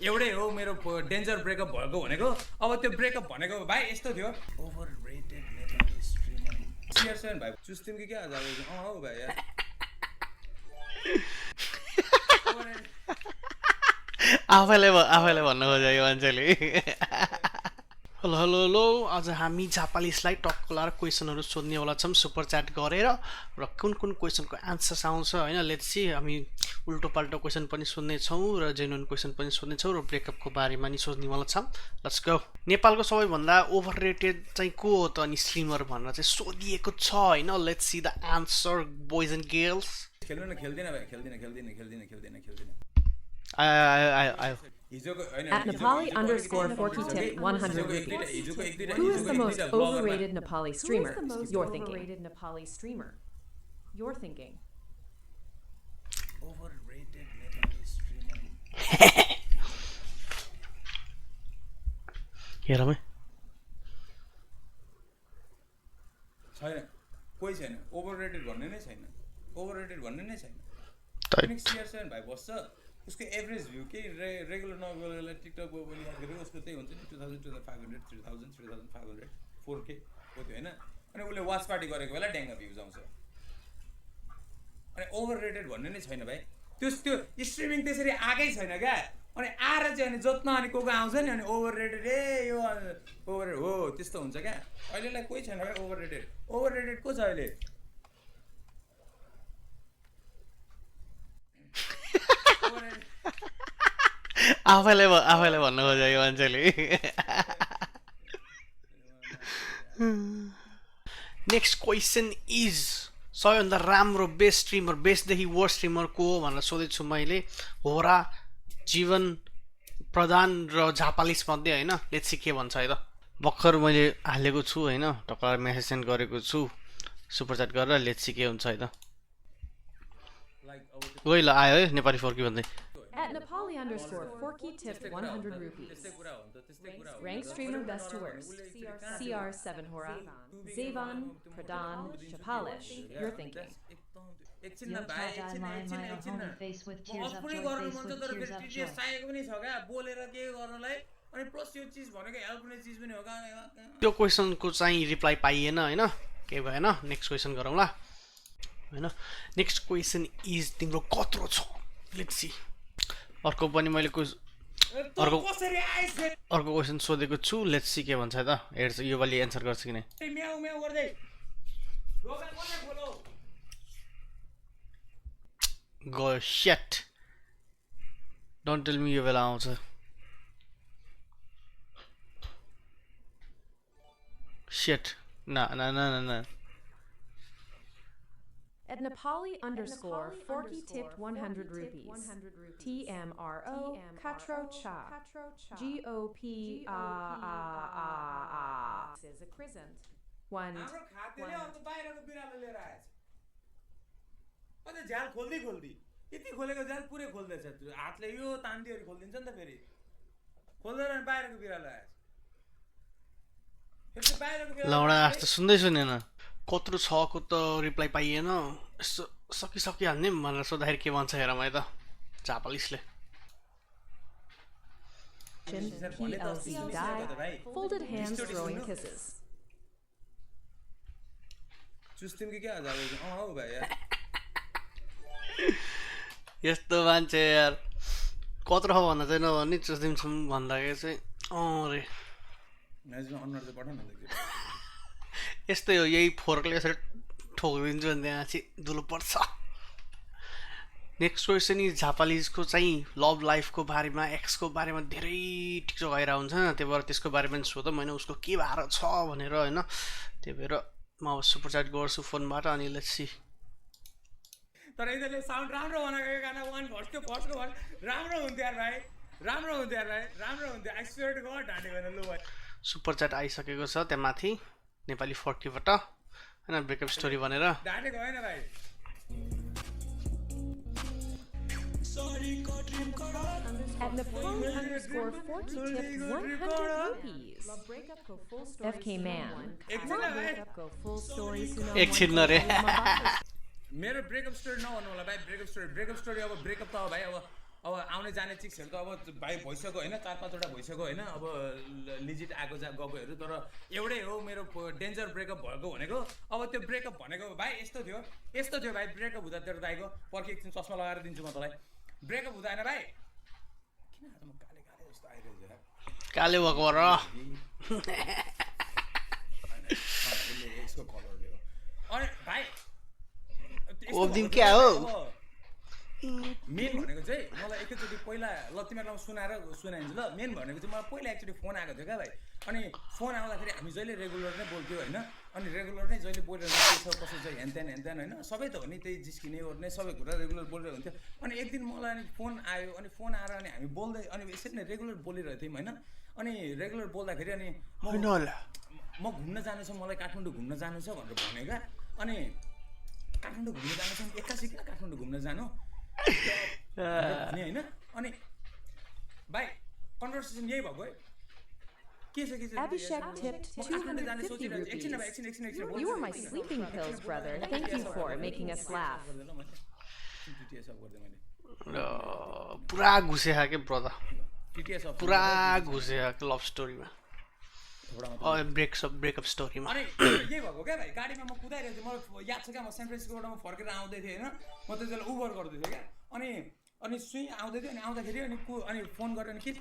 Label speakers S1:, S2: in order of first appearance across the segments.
S1: एउटै हो मेरो डेन्जर ब्रेकअप भएको भनेको अब त्यो ब्रेकअप भनेको भाइ यस्तो थियो ओभर रेटेड नेपाली स्ट्रिमर सिआर7 भाइ चुस्तिम कि क्या आज हौ भाइ यार
S2: आफैले भन्नु खोज्यो यो मान्छेले हेलो हेलो हेलो आज हामी जापालिसलाई टक्क लाएर क्वेसनहरू सोध्नेवाला छौँ सुपर च्याट गरेर र कुन कुन क्वेसनको एन्सर्स आउँछ होइन लेट्स सी हामी उल्टो पाल्टो क्वेसन पनि सोध्नेछौँ र जेन्युन क्वेसन पनि सोध्नेछौँ र ब्रेकअपको बारेमा नि सोध्नेवाला छौँ लेट्स गो नेपालको सबैभन्दा ओभर रेटेड चाहिँ को हो त अनि स्ट्रिमर भनेर चाहिँ सोधिएको छ होइन let's see the answer boys and girls
S1: खेल्नु न खेल्दिन भाइ खेल्दिन
S2: आयो
S3: At Nepali_4kitip 100 rupees. Who is the most overrated Nepali streamer? You're thinking. You're thinking.
S1: Overrated Nepali streamer.
S2: हेरौँ
S1: छैन कोही छैन ओभररेटेड भन्ने नै छैन सिआर7 भाइ बस्छ उसको एभरेज भ्यू के रेगुलर नभएकोलाई टिकटक बोलिहाल्दाखेरि उसको त्यही हुन्छ नि 2500 3000 3500 4K हो त्यो होइन अनि उसले वाच पार्टी गरेको बेला ड्याङ्गा भ्युज आउँछ अनि ओभररेटेड भन्ने नै छैन भाइ त्यो स्ट्रिमिङ त्यसरी आएकै छैन क्या अनि आएर चाहिँ अनि जोत्न अनि को आउँछ नि अनि ओभररेटेड यो ओभर हो त्यस्तो हुन्छ क्या अहिलेलाई कोही छैन भाइ ओभररेटेड को छ अहिले
S2: आफैले भन्नु खोज्यो यो मान्छेले नेक्स्ट क्वेसन इज सबैभन्दा राम्रो बेस्ट स्ट्रिमर बेस्टदेखि वर्स्ट स्ट्रिमर को हो भनेर सोधेको छु मैले होरा जीवन प्रधान र झापालिस मध्ये होइन लेट्स सी के भन्छ है त भर्खर मैले हालेको छु होइन टक्कर मेसेज सेन्ड गरेको छु सुपर च्याट गरेर लेट्स सी के हुन्छ है त गइ ल आयो है नेपाली फर्की भन्दै
S3: At Nepali_4kitip 100 rupees. Rank streamer best to worst. CR7 Hora. Zayvon, Pradhan, Chapalish. You're thinking.
S2: त्यो क्वेसनको चाहिँ रिप्लाई पाइएन होइन केही भएन नेक्स्ट क्वेसन गरौँ ल होइन नेक्स्ट क्वेसन इज तिम्रो कत्रो छ लेट्स सी अर्को पनि मैले अर्को क्वेसन सोधेको छु लेट्स सी के भन्छ त हेर्छ यो पालि एन्सर गर्छ कि नै गो श्याट डोन्ट टेल मी यो बेला आउँछ श्याट न
S3: At Nepali_4kitip 100 rupees. TMRO Katro Cha. GOP is a crescent. One.
S1: झ्याल खोल्दै यति खोलेको झ्याल पुरै खोल्दैछ हातले यो तान्दिहरू खोलिदिन्छ नि त फेरि खोल्दैन बाहिरको बिरालो आएछ
S2: लौडा जस्तो सुन्दै सुनेन कत्रो छको त रिप्लाई पाइएन यसो सकिहाल्ने भनेर सोद्धाखेरि के भन्छ हेर मैले त झापालिसले
S3: PLZ die. Folded hands throwing kisses.
S1: चुस्तिम कि क्या हौ भाइ यार
S2: यस्तो मान्छे यार कत्रो भन्दा चाहिँ नभन्ने चुस्तिम छौँ भन्दाखेरि चाहिँ रे
S1: अनुहार चाहिँ पठाउन
S2: यस्तै हो यही फोर्कले यसरी ठोकिदिन्छु भने त्यहाँ चाहिँ दुलो पर्छ नेक्स्ट क्वेसन इज झापालिजको चाहिँ लभ लाइफको बारेमा एक्सको बारेमा धेरै टिकटक आइरहेको हुन्छ त्यही भएर त्यसको बारेमा पनि सोधौँ होइन उसको के भएर छ भनेर होइन त्यही भएर म अब सुपर च्याट गर्छु फोनबाट अनि लेट्स सी
S1: तर यिनीहरूले साउन्ड राम्रो बनाएको गाना वान फर्स्टको राम्रो हुन्थ्यो यार भाइ राम्रो हुन्थ्यो आई स्वेयर टु गॉड ढाँटेको हैन लो भाइ
S2: सुपर च्याट आइसकेको छ त्यहाँ माथि नेपाली फर्कीबाट हैन ब्रेकअप स्टोरी भनेर
S1: ढाँटेको हैन भाइ
S3: At Nepali_4kitip 100 rupees. FK Man.
S2: एकछिन रे
S1: मेरो ब्रेकअप स्टोरी नभन्नु होला भाइ ब्रेकअप स्टोरी अब ब्रेकअप त हो भाइ अब अब आउने जाने चिक्सहरू त अब भाइ भइसक्यो होइन 4-5वटा भइसक्यो होइन अब लिजिट आएको गएकोहरू तर एउटै हो मेरो डेन्जर ब्रेकअप भएको भनेको अब त्यो ब्रेकअप भनेको भाइ यस्तो थियो भाइ ब्रेकअप हुँदा तेरो दाइको पर्खि एकछिन चस्मा लगाएर दिन्छु म तँलाई ब्रेकअप हुँदा होइन भाइ किन आज म काले जस्तो आइरहेको छ
S2: काले भएको र
S1: यसको कलरले हो अनि भाइ
S2: दिन क्या हो
S1: मेन भनेको चाहिँ मलाई एकैचोटि पहिला ल तिमीहरूलाई सुनाइदिन्छु ल मेन भनेको चाहिँ मलाई पहिला एकचोटि फोन आएको थियो क्या भाइ अनि फोन आउँदाखेरि हामी जहिले रेगुलर नै बोल्थ्यौँ होइन अनि रेगुलर नै जहिले बोलेर के छ कसो छ हेनतेन होइन सबै त हो नि त्यही जिस्किने ओर्ने सबै कुरा रेगुलर बोलिरहेको हुन्थ्यो अनि एक दिन मलाई अनि फोन आयो अनि फोन आएर अनि हामी बोल्दै अनि यसरी नै रेगुलर बोलिरहेको थियौँ होइन अनि रेगुलर बोल्दाखेरि अनि म घुम्न जानु छ मलाई काठमाडौँ घुम्न जानु छ भनेर भने क्या अनि काठमाडौँ घुम्न जानु छ एक्कासी किन काठमाडौँ घुम्न जानु होइन अनि भाइ कन्भर्सेसन यही भएको है
S3: Abhishek tipped 250 rupees. You are my sleeping pills, brother. Thank you for making us laugh.
S2: पुरा घुसे के ब्रदर पुरा घुसे के लभ स्टोरीमा ब्रेकअप स्टोरीमा
S1: अनि यही भएको क्या भाइ गाडीमा म कुदाइरहेको थिएँ मलाई याद छ क्या म सेन फ्रान्सिस्कोबाट म फर्केर आउँदै थिएँ होइन म त्यति बेला उबर गर्दै थिएँ क्या अनि सुई आउँदै थियो अनि आउँदाखेरि अनि फोन गरेर के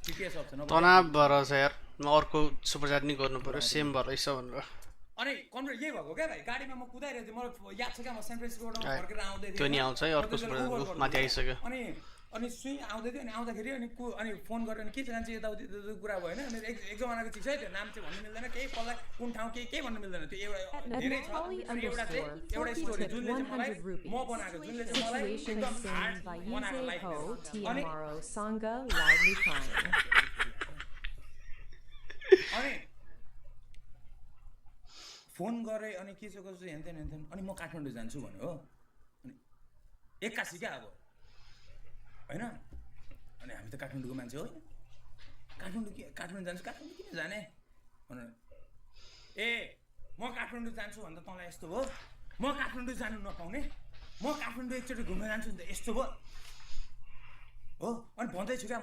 S2: तनाव भएर छ यार म अर्को सुपर च्याट नि गर्नु पर्यो सेम भएर रहेछ भनेर
S1: अनि कन्भर्ट यही भएको क्या भाइ गाडीमा म कुदाइरहेको थिएँ मलाई याद छ क्या म सेन फ्रान्सिस्कोबाट म फर्केर आउँदै थिएँ
S2: त्यो नि आउँछ है अर्को सुपर च्याट माथि आइसक्यो
S1: अनि सुई आउँदै थियो अनि आउँदाखेरि अनि फोन गरेर के जान्छ यताउति कुरा भयो होइन मेरो एक जमानाको चिज है त्यो नाम चाहिँ भन्नु मिल्दैन केही कसलाई कुन ठाउँ केही भन्नु मिल्दैन त्यो एउटा धेरै छ एउटा स्टोरी जुनले चाहिँ मलाई म बनाएको जुनले चाहिँ मलाई एकदम हार्ड बनाएको लाइफ अनि फोन गरेँ अनि के छ कसो हेनतेन अनि म काठमाडौँ जान्छु भन्यो हो अनि एक्कासी क्या अब होइन अनि हामी त काठमाडौँको मान्छे हो काठमाडौँ जान्छु काठमाडौँ किन जाने भनेर ए म काठमाडौँ जान्छु भन्दा तँलाई यस्तो हो म काठमाडौँ जानु नपाउने म काठमाडौँ एकचोटि घुम्न जान्छु नि त यस्तो भयो हो अनि भन्दैछु क्या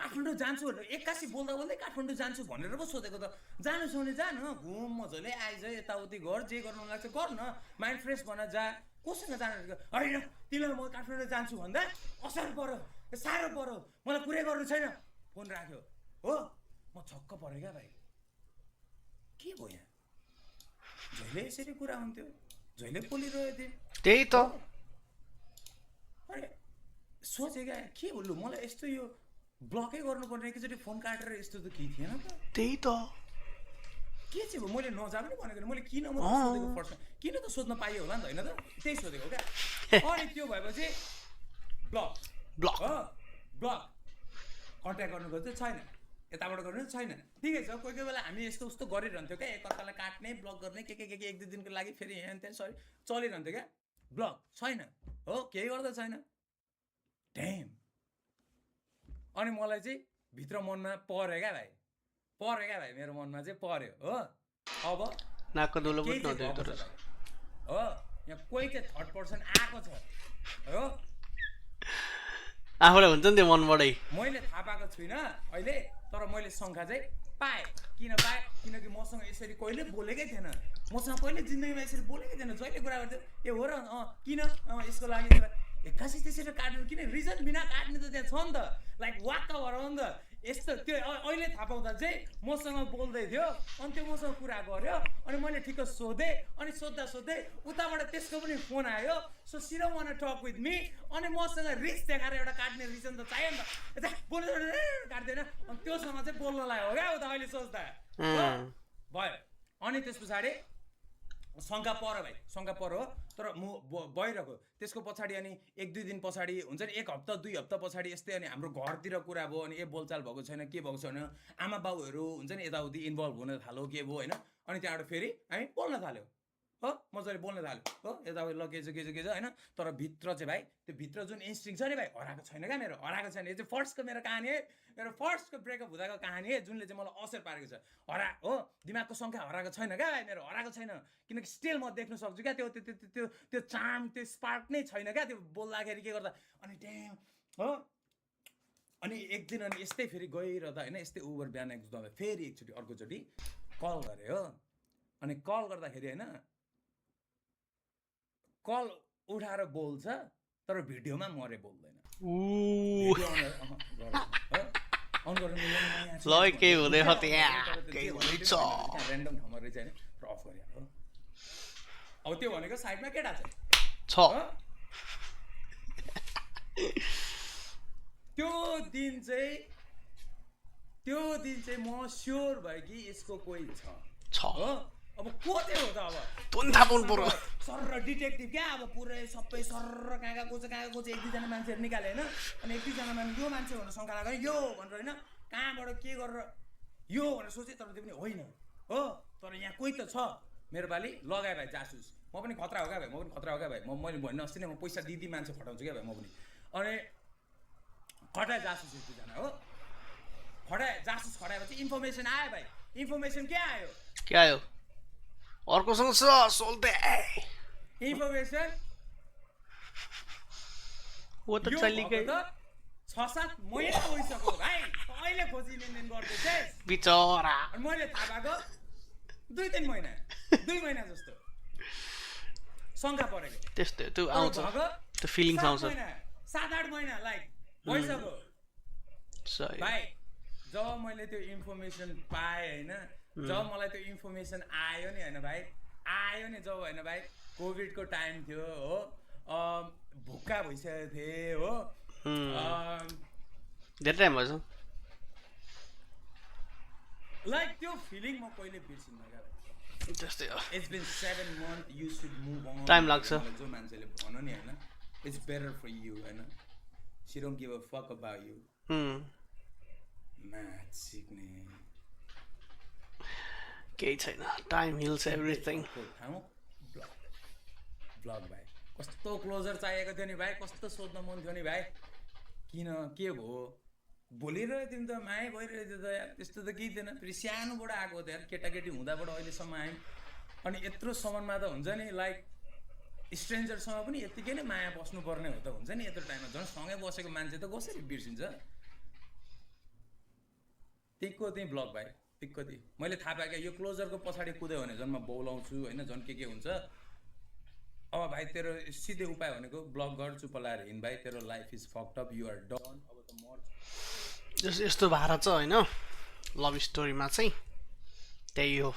S1: काठमाडौँ जान्छु भनेर एक्कासी बोल्दै काठमाडौँ जान्छु भनेर पो सोधेको त जानु छ भने जानु घुम मजाले आइज यताउति घर जे गर्नु लाग्छ गर न माइन्ड फ्रेस भन जा कोसँग जानु होइन तिमीलाई म काठमाडौँ जान्छु भन्दा असर पऱ्यो साह्रो पऱ्यो मलाई पुरै गर्नु छैन फोन राख्यो हो म छक्क परेँ क्या भाइ के भयो यहाँ जहिले यसरी कुरा हुन्थ्यो जहिले बोलिरहेको थिएँ
S2: त्यही त
S1: अरे सोचेँ क्या के बोल्नु मलाई यस्तो यो ब्लकै गर्नुपर्ने एकैचोटि फोन काटेर यस्तो त केही थिएन त
S2: त्यही त
S1: के चाहिँ भयो मैले नजा पनि भनेको मैले किन म सोधेको फर्स्टमा किन त सोध्न पाइयो होला नि त होइन त त्यही सोधेको क्या अनि त्यो भएपछि ब्लक कन्ट्याक्ट गर्नु खोज्छ छैन यताबाट गर्नु छैन ठिकै छ कोही बेला हामी यस्तो उस्तो गरिरहन्थ्यौँ क्या एकअर्कालाई काट्ने ब्लक गर्ने के एक दुई दिनको लागि फेरि यहाँ त्यहाँ चलिरहन्थ्यो क्या ब्लक छैन हो केही गर्दा छैन ड्याम अनि मलाई चाहिँ भित्र मनमा पर्यो क्या भाइ मेरो मनमा चाहिँ पर्यो हो अब
S2: नाकको दुलो पनि
S1: हो यहाँ कोही चाहिँ थर्ड पर्सन आएको छ हो
S2: आफूलाई हुन्छ नि त्यो मनबाटै
S1: मैले थाहा पाएको छुइनँ अहिले तर मैले शङ्का चाहिँ पाएँ किन पाएँ किनकि मसँग यसरी कहिले बोलेकै थिएन मसँग कहिले जिन्दगीमा यसरी बोलेकै थिएन जहिले कुरा गर्थ्यो ए हो र किन यसको लागि एक्कासी त्यसरी काट्नु किन रिजन बिना काट्ने त त्यहाँ छ नि त लाइक वाक्क भएर हो नि त यस्तो त्यो अहिले थाहा पाउँदा चाहिँ मसँग बोल्दै थियो अनि त्यो मसँग कुरा गर्यो अनि मैले ठिक्क सोधेँ अनि सोध्दै उताबाट त्यसको पनि फोन आयो so she don't want to talk with me अनि मसँग रिस देखाएर एउटा काट्ने रिजन त चाहियो नि त यता बोल्दै काट्दैन अनि त्योसँग चाहिँ बोल्नलाई हो क्या उता अहिले सोच्दा भयो अनि त्यस पछाडि शङ्का पर्यो तर म भइरहेको त्यसको पछाडि अनि एक दुई दिन पछाडि हुन्छ नि एक हप्ता दुई हप्ता पछाडि यस्तै अनि हाम्रो घरतिर कुरा भयो अनि बोलचाल भएको छैन के भएको छैन आमा बाउहरू हुन्छ नि यताउति इन्भल्भ हुन थाल्यो के भयो होइन अनि त्यहाँबाट फेरि हामी बोल्न थाल्यो हो मजाले बोल्न थाल्यो हो यताउति ल के छ होइन तर भित्र चाहिँ भाइ त्यो भित्र जुन इन्स्टिङ छ नि भाइ हराएको छैन क्या मेरो हराएको छैन यो चाहिँ फर्स्टको मेरो कहानी है मेरो फर्स्टको ब्रेकअप हुँदाको कहानी है जुनले चाहिँ मलाई असर पारेको छ हो दिमागको सङ्ख्या हराएको छैन क्या भाइ मेरो हराएको छैन किनकि स्टिल म देख्न सक्छु क्या त्यो त्यो त्यो त्यो चार्म त्यो स्पार्क नै छैन क्या त्यो बोल्दाखेरि के गर्दा अनि ट्याम हो अनि एक दिन अनि यस्तै फेरि गइरहँदा होइन यस्तै उबर बिहान एकदम फेरि एकचोटि अर्कोचोटि कल गरेँ हो अनि कल गर्दाखेरि होइन कल उठाएर बोल्छ तर भिडियोमा मरे बोल्दैन ऱ्यान्डम ठाउँमा रहेछ होइन र अफ गरिहाल्यो अब त्यो भनेको साइडमा केटा छ त्यो दिन चाहिँ म स्योर भयो कि यसको कोही छ हो अब को चाहिँ हो त अब सर डिटेक्टिभ क्या अब पुरै सबै सर कहाँ को चाहिँ एक दुईजना मान्छेहरू निकाले होइन अनि एक दुईजना मान्छे यो मान्छे भनेर शङ्का लाग्यो यो भनेर होइन कहाँबाट के गरेर यो भनेर सोचेँ तर त्यो पनि होइन हो तर यहाँ कोही त छ मेरो पालि लगाए भाइ जासुस म पनि खतरा हो क्या भाइ मैले भन्ने अस्ति नै म पैसा दिदी मान्छे खटाउँछु क्या भाइ म पनि अनि खटाए जासुस एक दुईजना हो जासुस खटाएपछि इन्फर्मेसन आयो भाइ इन्फर्मेसन के आयो
S2: अर्कोसँग सोल्दै
S1: इन्फर्मेसन
S2: वो त चली गई
S1: 6-7 महिना भइसक्यो भाइ अहिले खोजी लेनदेन गर्दैछ
S2: बिचरा
S1: मैले थाहा पाएको 2-3 महिना 2 महिना जस्तो शङ्का परेको
S2: त्यस्तो त्यो आउँछ त्यो फिलिङ्स आउँछ
S1: 7-8 महिना लाइक भइसक्यो भाइ जब मैले त्यो इन्फर्मेसन पाएँ होइन जब मलाई त्यो इन्फर्मेसन आयो नि होइन भाइ जब होइन भाइ कोभिडको टाइम थियो हो भुक्का भइसकेको थिएँ हो
S2: धेरै टाइम भएछ
S1: लाइक त्यो फिलिङ म कहिले बिर्सिन्न क्या
S2: त्यस्तै हो
S1: it's been 7 months you should move on
S2: time लाग्छ
S1: जो मान्छेले भन्यो नि होइन इट्स बेटर फर यु होइन she don't give a fuck about you math सिक्ने
S2: केही छैन टाइम हिल्स एभ्रिथिङ
S1: ब्लग भाइ कस्तो क्लोजर चाहिएको थियो नि भाइ कस्तो सोध्न मन थियो नि भाइ किन के भयो बोलिरहेको थियौँ त माया भइरहेको थियो त यार त्यस्तो त केही थिएन फेरि सानोबाट आएको थियो यार केटाकेटी हुँदाबाट अहिलेसम्म आयौँ अनि यत्रो सम्ममा त हुन्छ नि लाइक स्ट्रेन्जरसँग पनि यत्तिकै नै माया बस्नुपर्ने हो त हुन्छ नि यत्रो टाइममा झन् सँगै बसेको मान्छे त कसरी बिर्सिन्छ टिकको त्यही ब्लग भाइ टिकको त्यही मैले थाहा पाएँ क्या यो क्लोजरको पछाडि कुद्यो भने झन् म बौलाउँछु होइन झन् के हुन्छ अब भाइ तेरो सिधै उपाय भनेको ब्लग गर चुप लाएर हिँड भाइ तेरो life is fucked up you are done अब त मर्छ
S2: यस्तो भएर छ होइन लभ स्टोरीमा चाहिँ त्यही हो